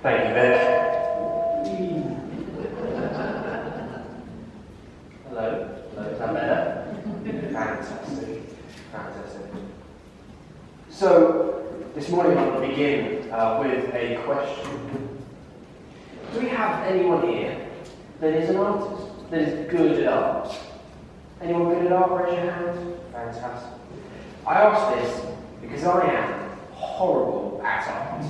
Thank you, Vic. Hello? Hello, is that better? Fantastic. So, this morning I'm going to begin with a question. Do we have anyone here that is an artist, that is good at art? Anyone good at art? Raise your hand. Fantastic. I ask this because I am horrible at art.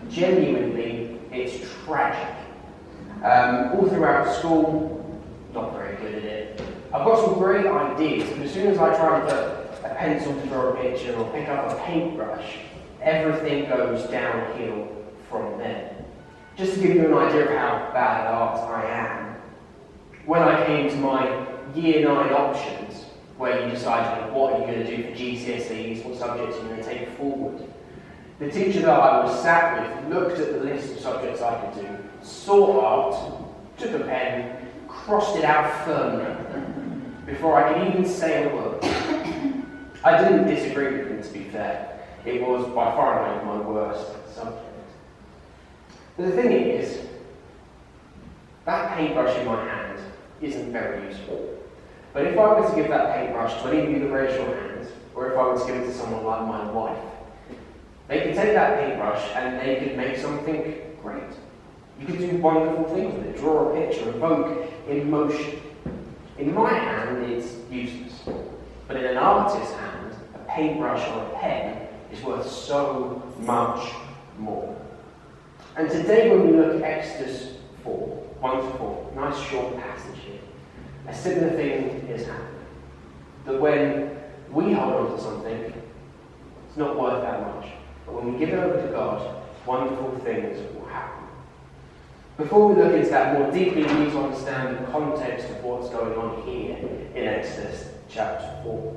Genuinely, it's tragic. All throughout school, not very good at it. I've got some great ideas, but as soon as I try to put a pencil to draw a picture or pick up a paintbrush, everything goes downhill from there. Just to give you an idea of how bad at art I am, when I came to my Year 9 options, where you decide what are you going to do for GCSEs, what subjects you're going to take forward, the teacher that I was sat with looked at the list of subjects I could do, saw art, took a pen, crossed it out firmly before I could even say a word. I didn't disagree with him, to be fair. It was by far and away my worst subject. But the thing is, that paintbrush in my hand isn't very useful. But if I were to give that paintbrush to any of you that raise your hands, or if I were to give it to someone like my wife, they could take that paintbrush and they could make something great. You could do wonderful things with it, draw a picture, evoke emotion. In my hand, it's useless. But in an artist's hand, a paintbrush or a pen is worth so much more. And today when we look at Exodus 4, 1 to 4, nice short passage here, a similar thing is happening. That when we hold on to something, it's not worth that much. But when we give it over to God, wonderful things will happen. Before we look into that more deeply, we need to understand the context of what's going on here in Exodus chapter 4.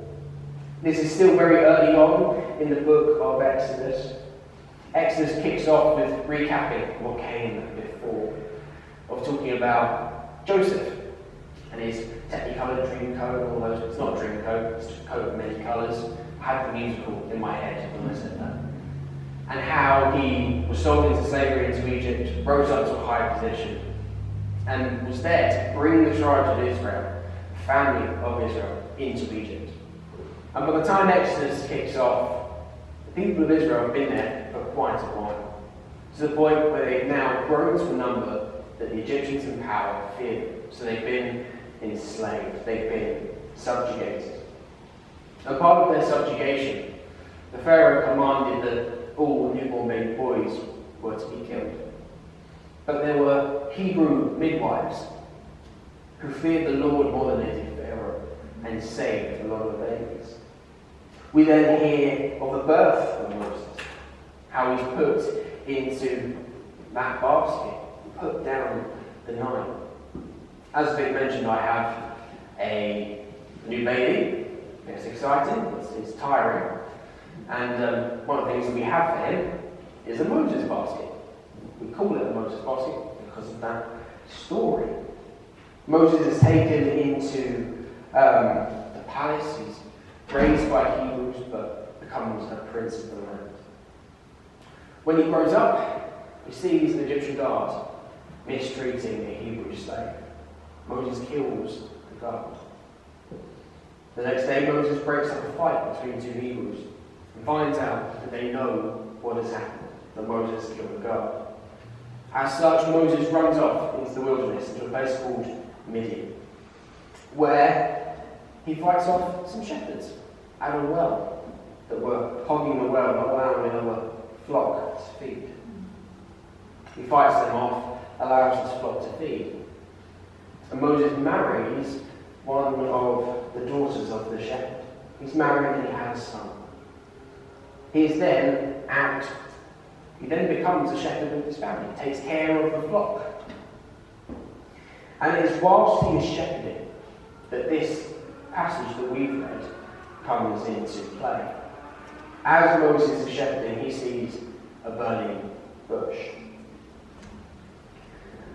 This is still very early on in the book of Exodus. Exodus kicks off with recapping what came before, of talking about Joseph and his technicolor dream coat and all those. It's not a dream coat, it's just a coat of many colours. I had the musical in my head when I said that. And how he was sold into slavery into Egypt, rose up to a high position, and was there to bring the tribes of Israel, the family of Israel, into Egypt. And by the time Exodus kicks off, the people of Israel have been there for quite a while, to the point where they've now grown to a number that the Egyptians in power fear them. So they've been enslaved, they've been subjugated. And part of their subjugation, the Pharaoh commanded that all newborn baby boys were to be killed. But there were Hebrew midwives who feared the Lord more than they did Pharaoh and saved a lot of the babies. We then hear of the birth of Moses, how he's put into that basket, put down the Nile. As Vic mentioned, I have a new baby. It's exciting, it's tiring. And one of the things that we have for him is a Moses basket. We call it a Moses basket because of that story. Moses is taken into the palace. He's raised by Hebrews, but becomes a prince of the land. When he grows up, he sees an Egyptian guard mistreating a Hebrew slave. Moses kills the guard. The next day, Moses breaks up a fight between two Hebrews and finds out that they know what has happened, that Moses killed the guard. As such, Moses runs off into the wilderness, into a place called Midian, where he fights off some shepherds at a well that were hogging the well, not allowing another flock to feed. He fights them off, allows his flock to feed. And Moses marries one of the daughters of the shepherd. He's married and he has a son. He is then out. He then becomes a shepherd of his family, takes care of the flock. And it is whilst he is shepherding that this passage that we've read comes into play. As Moses is shepherding, he sees a burning bush.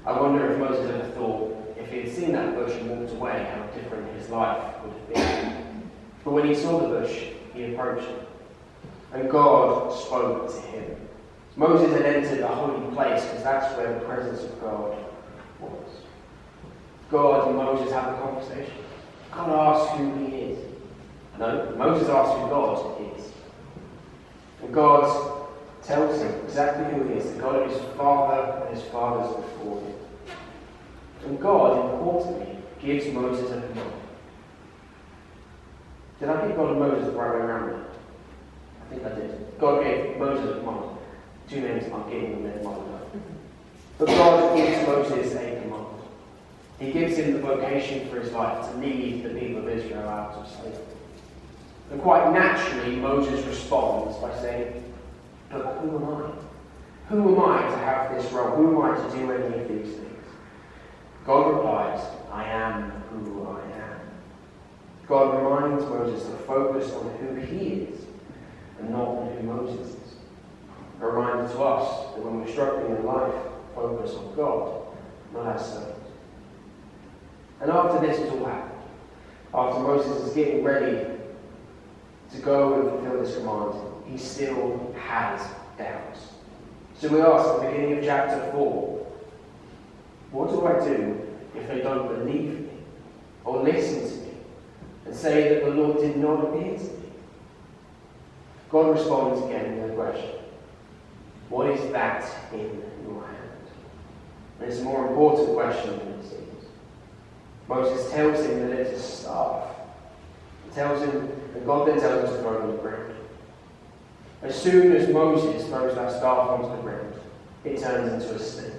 I wonder if Moses ever thought, if he had seen that bush and walked away, how different his life would have been. But when he saw the bush, he approached it. And God spoke to him. Moses had entered a holy place because that's where the presence of God was. God and Moses have a conversation. God asks who he is. No, Moses asks who God is. And God tells him exactly who he is, the God of his father and his fathers before him. And God, importantly, gives Moses a command. Did I give God and Moses the right way around there? I think I did. God gave Moses a command. Two names I'm giving them in one. But God gives Moses a command. He gives him the vocation for his life to lead the people of Israel out of slavery. And quite naturally, Moses responds by saying, but who am I? Who am I to have this role? Who am I to do any of these things? God replies, I am who I am. God reminds Moses to focus on who he is and not on who Moses is. A reminder to us that when we're struggling in life, focus on God, not ourselves. And after this has all happened, after Moses is getting ready to go and fulfill this command, he still has doubts. So we ask at the beginning of chapter 4, what do I do if they don't believe me or listen to me and say that the Lord did not appear to me? God responds again with a question. What is that in your hand? And it's a more important question than it seems. Moses tells him that it's a staff. He tells him, and God then tells him to throw it on the ground. As soon as Moses throws that staff onto the ground, it turns into a snake.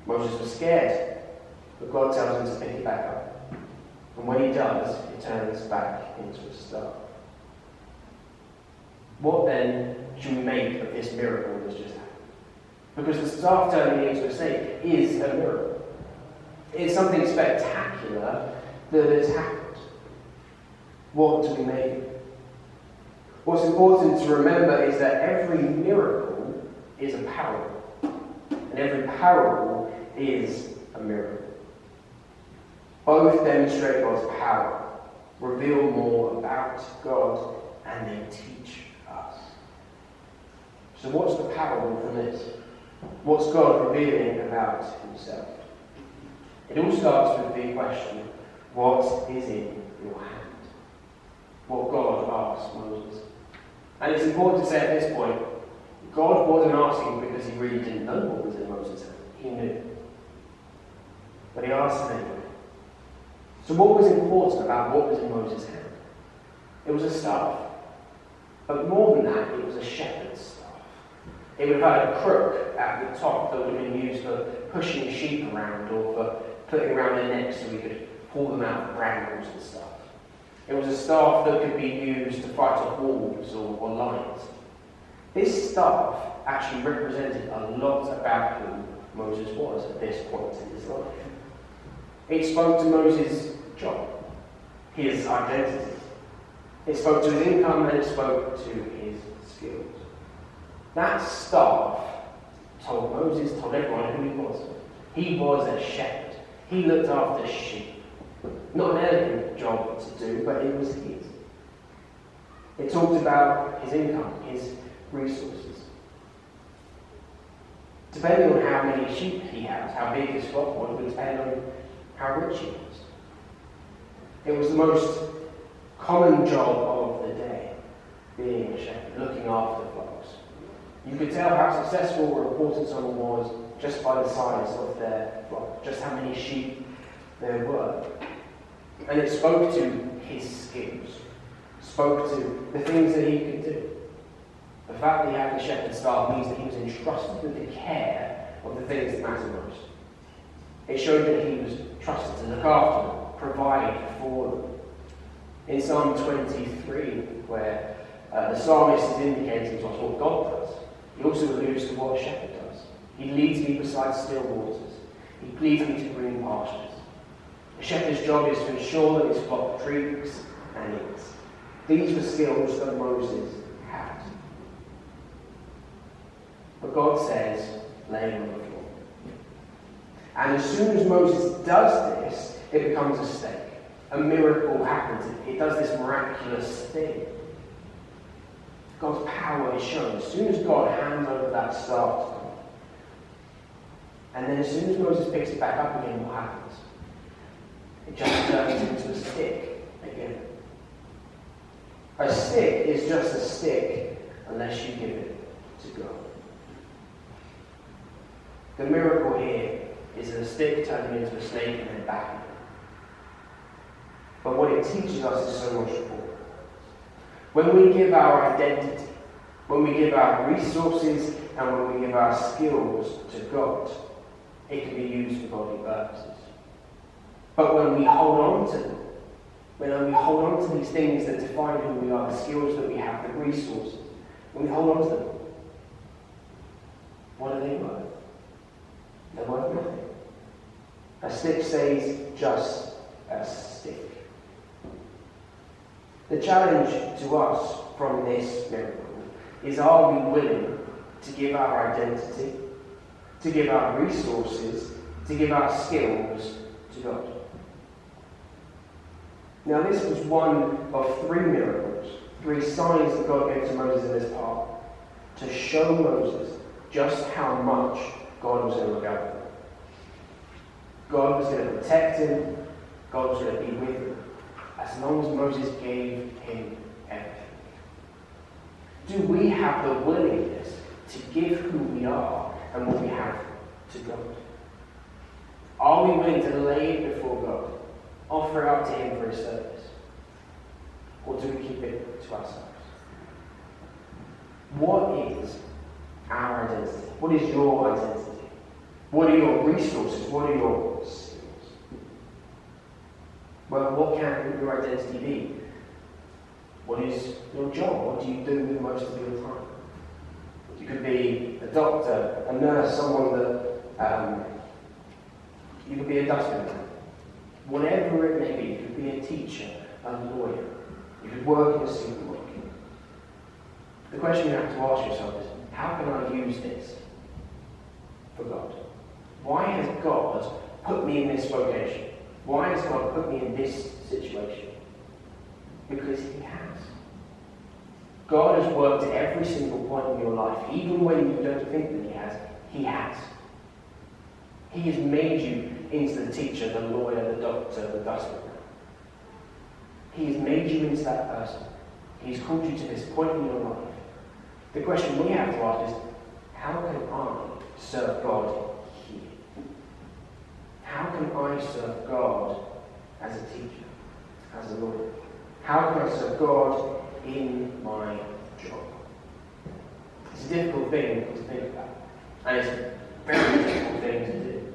Moses was scared, but God tells him to pick it back up. And when he does, it turns back into a staff. What then should we make of this miracle that's just happened? Because the staff turning into a snake is a miracle. It's something spectacular that has happened. What do we make of it? What's important to remember is that every miracle is a parable. And every parable is a miracle. Both demonstrate God's power, reveal more about God, and they teach us. So what's the parable from this? What's God revealing about himself? It all starts with the question, what is in your hand? What God asks Moses. And it's important to say at this point, God wasn't asking because he really didn't know what was in Moses' hand. He knew. But he asked him anyway. So what was important about what was in Moses' hand? It was a staff. But more than that, it was a shepherd's staff. It would have had a crook at the top that would have been used for pushing sheep around or for putting around their necks so we could pull them out of brambles and stuff. It was a staff that could be used to fight off wolves or lions. This staff actually represented a lot about who Moses was at this point in his life. It spoke to Moses' job, his identity. It spoke to his income and it spoke to his skills. That staff told Moses, told everyone who he was. He was a shepherd. He looked after sheep. Not an elegant job to do, but it was his. It talked about his income, his resources. Depending on how many sheep he had, how big his flock was, would depend on how rich he was. It was the most common job of the day, being a shepherd, looking after flocks. You could tell how successful or important someone was just by the size of their flock, just how many sheep there were. And it spoke to his skills, spoke to the things that he could do. The fact that he had the shepherd's staff means that he was entrusted with the care of the things that matter most. It showed that he was trusted to look after them, provide for them. In Psalm 23, where the psalmist is indicating to us what God does, he also alludes to what a shepherd does. He leads me beside still waters. He leads me to green pastures. A shepherd's job is to ensure that his flock drinks and eats. These were skills that Moses had. But God says, lay on the floor. And as soon as Moses does this, it becomes a stake. A miracle happens. It does this miraculous thing. God's power is shown. As soon as God hands over that staff to them, and then as soon as Moses picks it back up again, what happens? It just turns into a stick again. A stick is just a stick unless you give it to God. The miracle here is that a stick turning into a snake and then back again. But what it teaches us is so much more. When we give our identity, when we give our resources, and when we give our skills to God, it can be used for godly purposes. But when we hold on to them, when we hold on to these things that define who we are, the skills that we have, the resources, when we hold on to them, what are they worth? They're worth nothing. A stick stays just a stick. The challenge to us from this miracle is, are we willing to give our identity, to give our resources, to give our skills to God? Now this was one of 3 miracles, 3 signs that God gave to Moses in his part, to show Moses just how much God was going to look out for him. God was going to protect him, God was going to be with him, as long as Moses gave him everything. Do we have the willingness to give who we are and what we have to God? Are we willing to lay it before God, offer it up to him for his service? Or do we keep it to ourselves? What is our identity? What is your identity? What are your resources? What are your skills? Well, what can your identity be? What is your job? What do you do with most of your time? You could be a doctor, a nurse, someone that you could be a dustman. Whatever it may be, you could be a teacher, a lawyer. You could work in a supermarket. The question you have to ask yourself is, how can I use this for God? Why has God put me in this vocation? Why has God put me in this situation? Because he has. God has worked at every single point in your life, even when you don't think that he has. He has. He has made you into the teacher, the lawyer, the doctor, the dustman. He has made you into that person. He's called you to this point in your life. The question we have to ask is, how can I serve God here? How can I serve God as a teacher, as a lawyer? How can I serve God in my job? It's a difficult thing to think about. And it's a very difficult thing to do.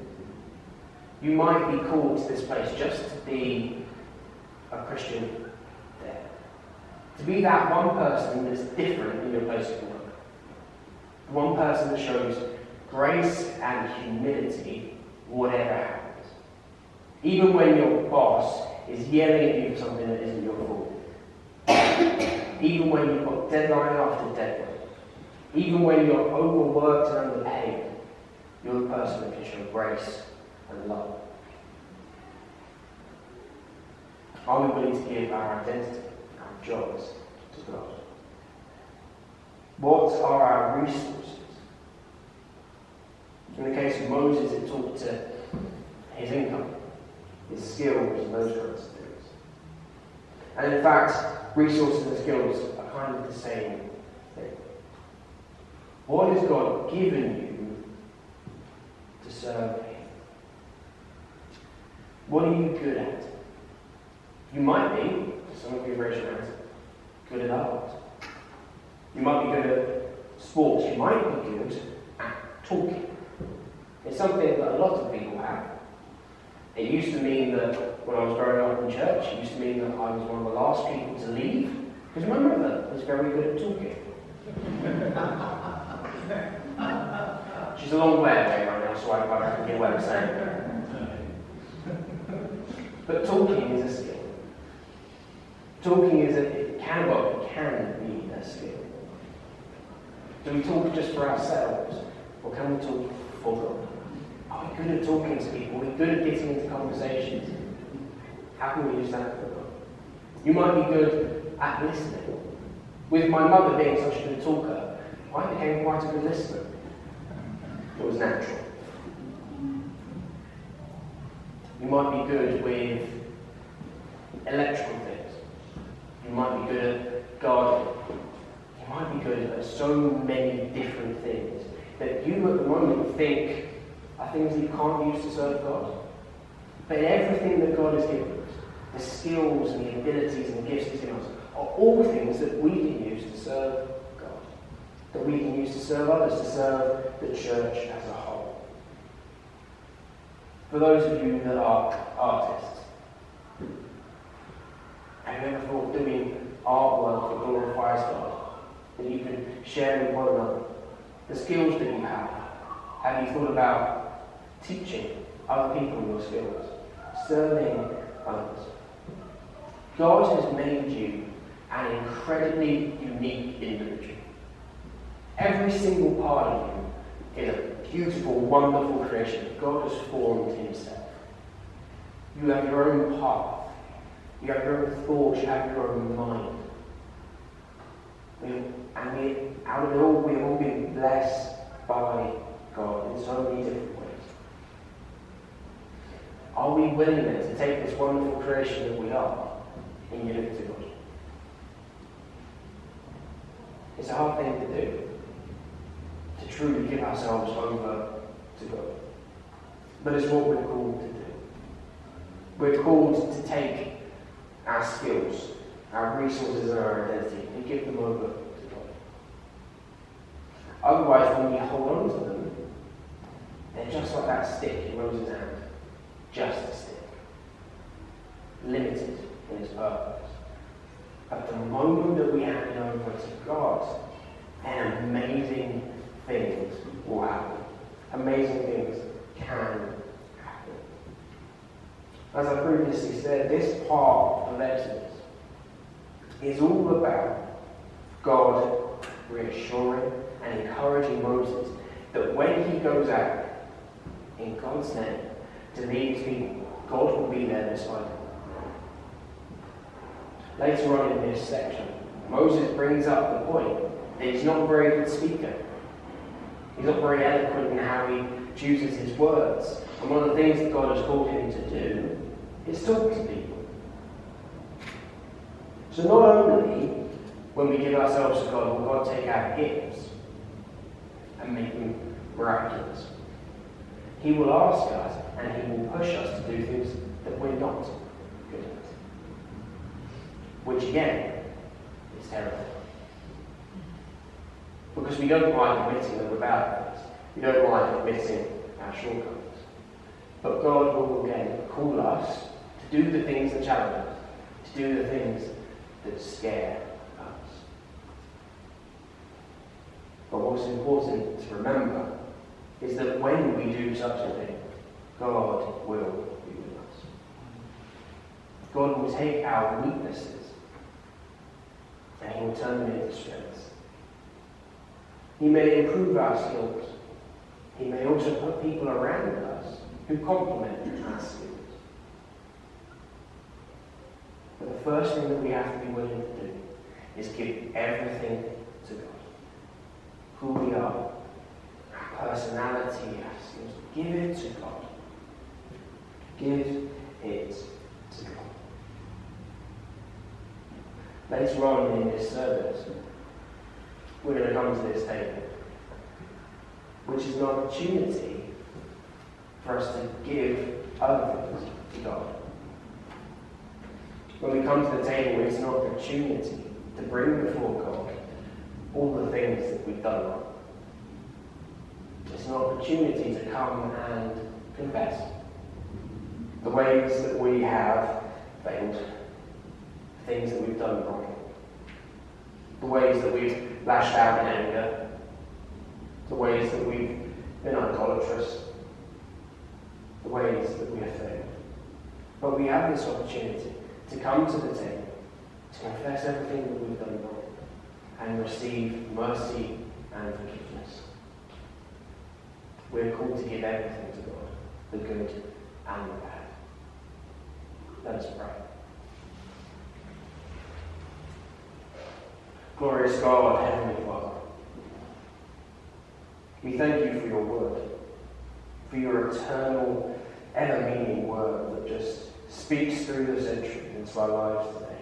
You might be called to this place just to be a Christian there. To be that one person that's different in your place of work. One person that shows grace and humility whatever happens. Even when your boss is yelling at you for something that isn't your fault. Even when you've got deadline after deadline. Even when you're overworked and underpaid. You're the person that can show grace and love. Are we willing to give our identity, our jobs, to God? What are our resources? In the case of Moses, it talked to his income, his skills, and those kinds of things. And in fact, resources and skills are kind of the same thing. What has God given you to serve him? What are you good at? You might be, some of you raise your hands, good at art. You might be good at sports. You might be good at talking. It's something that a lot of people have. It used to mean that when I was growing up in church, it used to mean that I was one of the last people to leave, because my mother was very good at talking. She's a long way away right now, so I can get what I'm saying. But talking is a skill. Talking it can be a skill. Do we talk just for ourselves, or can we talk for God? Are we good at talking to people? Are we good at getting into conversations? How can we use that for God? You might be good at listening. With my mother being such a good talker, I became quite a good listener. It was natural. You might be good with electrical things. You might be good at gardening. You might be good at so many different things that you at the moment think are things that you can't use to serve God. But in everything that God has given us, the skills and the abilities and the gifts He's given us are all things that we can use to serve God. That we can use to serve others, to serve the church as a whole. For those of you that are artists, have you ever thought doing artwork that glorifies God, that you can share with one another? The skills that you have you thought about teaching other people your skills, serving others? God has made you an incredibly unique individual. Every single part of you is a beautiful, wonderful creation that God has formed Himself. You have your own path. You have your own thoughts. You have your own mind. Out of it all, we have all been blessed by God in so many different ways. Are we willing then to take this wonderful creation that we are and give it to God? It's a hard thing to do, to truly give ourselves over to God. But it's what we're called to do. We're called to take our skills, our resources and our identity and give them over to God. Otherwise, when we hold on to them, they're just like that stick in Moses' hand. Just a stick. Limited in its purpose. At the moment that we hand it over to God, then amazing things will happen. Amazing things can happen. As I previously said, this part of Exodus is all about God reassuring and encouraging Moses that when he goes out in God's name to lead his people, God will be there beside him. Later on in this section, Moses brings up the point that he's not a very good speaker. He's not very eloquent in how he chooses his words. And one of the things that God has called him to do is talk to people. So not only when we give ourselves to God will God take our gifts and make them miraculous, He will ask us and He will push us to do things that we're not good at. Which again is terrible. Because we don't like admitting that we're bad at things. We don't like admitting our shortcomings. But God will again call us to do the things that challenge us, to do the things that scare us. But what's important to remember is that when we do such a thing, God will be with us. God will take our weaknesses and He will turn them into strengths. He may improve our skills. He may also put people around us who complement our skills. But the first thing that we have to be willing to do is give everything to God. Who we are, our personality, our skills. Give it to God. Give it to God. Later on in this service, we're going to come to this table, which is an opportunity for us to give other things to God. When we come to the table, it's an opportunity to bring before God all the things that we've done wrong. It's an opportunity to come and confess the ways that we have failed, the things that we've done wrong, the ways that we've lashed out in anger, the ways that we've been idolatrous, the ways that we have failed. But we have this opportunity to come to the table, to confess everything that we've done wrong, and receive mercy and forgiveness. We're called to give everything to God, the good and the bad. Let us pray. Glorious God, Heavenly Father, we thank you for your word, for your eternal, ever-meaning word that just speaks through the centuries into our lives today.